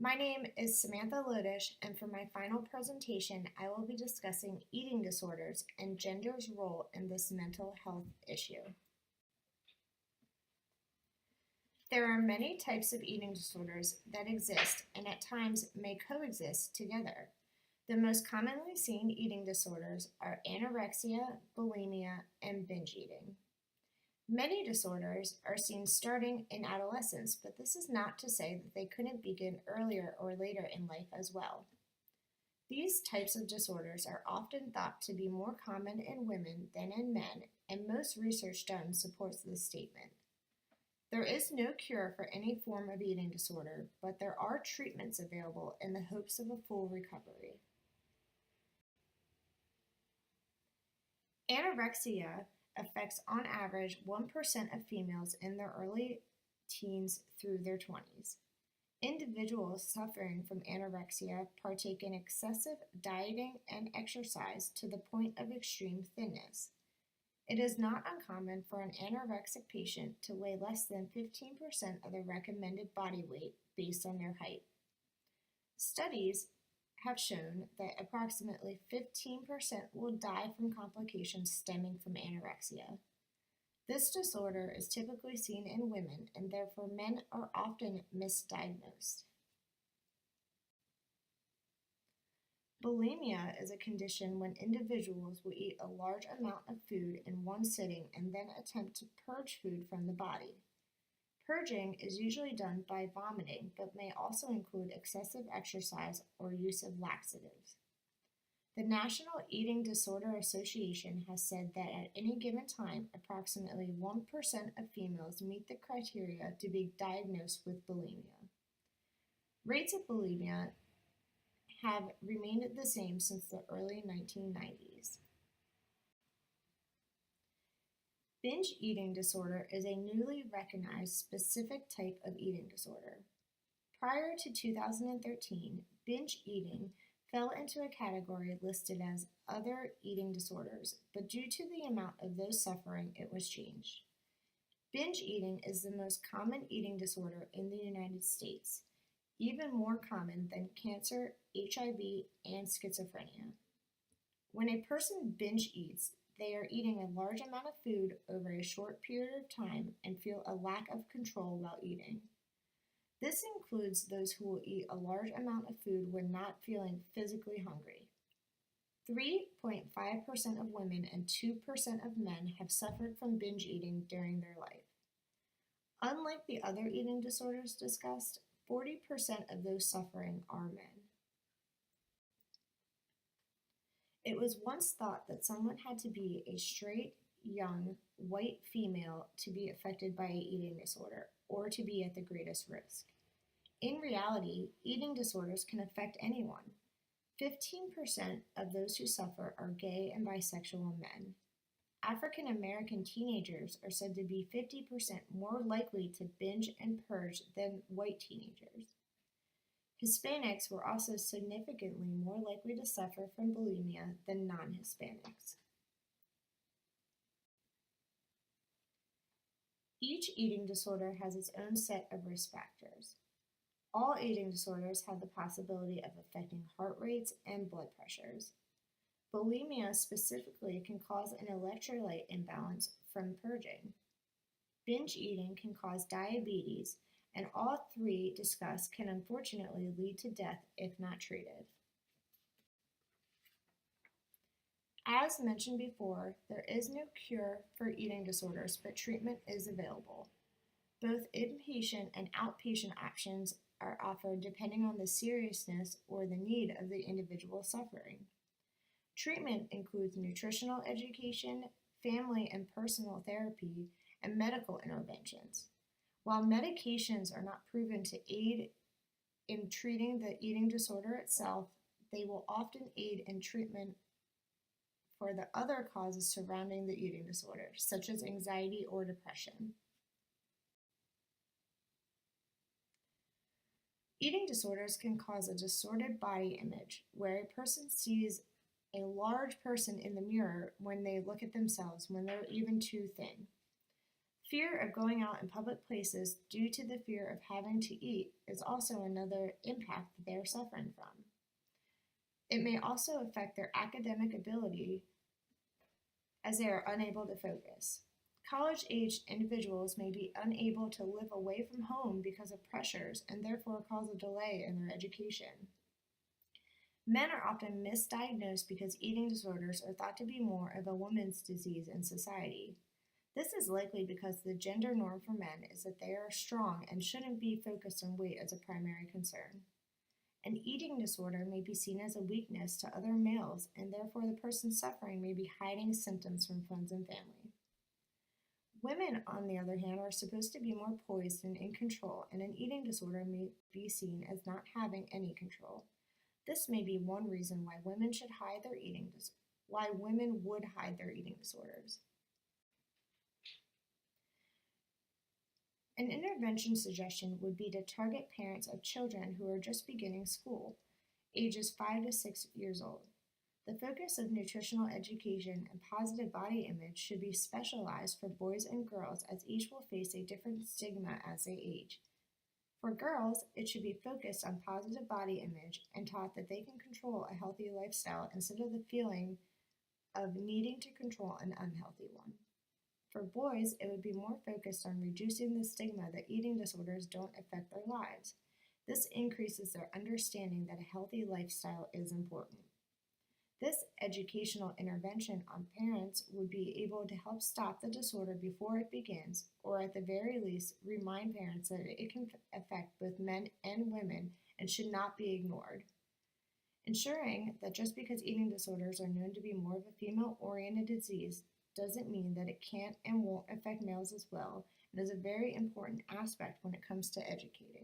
My name is Samantha Lodish, and for my final presentation, I will be discussing eating disorders and gender's role in this mental health issue. There are many types of eating disorders that exist and at times may coexist together. The most commonly seen eating disorders are anorexia, bulimia, and binge eating. Many disorders are seen starting in adolescence, but this is not to say that they couldn't begin earlier or later in life as well. These types of disorders are often thought to be more common in women than in men, and most research done supports this statement. There is no cure for any form of eating disorder, but there are treatments available in the hopes of a full recovery. Anorexia affects on average 1% of females in their early teens through their 20s. Individuals suffering from anorexia partake in excessive dieting and exercise to the point of extreme thinness. It is not uncommon for an anorexic patient to weigh less than 15% of the recommended body weight based on their height. Studies have shown that approximately 15% will die from complications stemming from anorexia. This disorder is typically seen in women, and therefore men are often misdiagnosed. Bulimia is a condition when individuals will eat a large amount of food in one sitting and then attempt to purge food from the body. Purging is usually done by vomiting, but may also include excessive exercise or use of laxatives. The National Eating Disorder Association has said that at any given time, approximately 1% of females meet the criteria to be diagnosed with bulimia. Rates of bulimia have remained the same since the early 1990s. Binge eating disorder is a newly recognized specific type of eating disorder. Prior to 2013, binge eating fell into a category listed as other eating disorders, but due to the amount of those suffering, it was changed. Binge eating is the most common eating disorder in the United States, even more common than cancer, HIV, and schizophrenia. When a person binge eats, they are eating a large amount of food over a short period of time and feel a lack of control while eating. This includes those who will eat a large amount of food when not feeling physically hungry. 3.5% of women and 2% of men have suffered from binge eating during their life. Unlike the other eating disorders discussed, 40% of those suffering are men. It was once thought that someone had to be a straight, young, white female to be affected by an eating disorder or to be at the greatest risk. In reality, eating disorders can affect anyone. 15% of those who suffer are gay and bisexual men. African American teenagers are said to be 50% more likely to binge and purge than white teenagers. Hispanics were also significantly more likely to suffer from bulimia than non-Hispanics. Each eating disorder has its own set of risk factors. All eating disorders have the possibility of affecting heart rates and blood pressures. Bulimia specifically can cause an electrolyte imbalance from purging. Binge eating can cause diabetes, and all three discussed can unfortunately lead to death if not treated. As mentioned before, there is no cure for eating disorders, but treatment is available. Both inpatient and outpatient options are offered depending on the seriousness or the need of the individual suffering. Treatment includes nutritional education, family and personal therapy, and medical interventions. While medications are not proven to aid in treating the eating disorder itself, they will often aid in treatment for the other causes surrounding the eating disorder, such as anxiety or depression. Eating disorders can cause a distorted body image, where a person sees a large person in the mirror when they look at themselves when they're even too thin. Fear of going out in public places due to the fear of having to eat is also another impact that they are suffering from. It may also affect their academic ability as they are unable to focus. College-aged individuals may be unable to live away from home because of pressures and therefore cause a delay in their education. Men are often misdiagnosed because eating disorders are thought to be more of a woman's disease in society. This is likely because the gender norm for men is that they are strong and shouldn't be focused on weight as a primary concern. An eating disorder may be seen as a weakness to other males, and therefore the person suffering may be hiding symptoms from friends and family. Women, on the other hand, are supposed to be more poised and in control, and an eating disorder may be seen as not having any control. This may be one reason why women should hide their why women would hide their eating disorders. An intervention suggestion would be to target parents of children who are just beginning school, ages 5 to 6 years old. The focus of nutritional education and positive body image should be specialized for boys and girls, as each will face a different stigma as they age. For girls, it should be focused on positive body image and taught that they can control a healthy lifestyle instead of the feeling of needing to control an unhealthy one. For boys, it would be more focused on reducing the stigma that eating disorders don't affect their lives. This increases their understanding that a healthy lifestyle is important. This educational intervention on parents would be able to help stop the disorder before it begins, or at the very least, remind parents that it can affect both men and women and should not be ignored. Ensuring that just because eating disorders are known to be more of a female-oriented disease doesn't mean that it can't and won't affect males as well, and is a very important aspect when it comes to educating.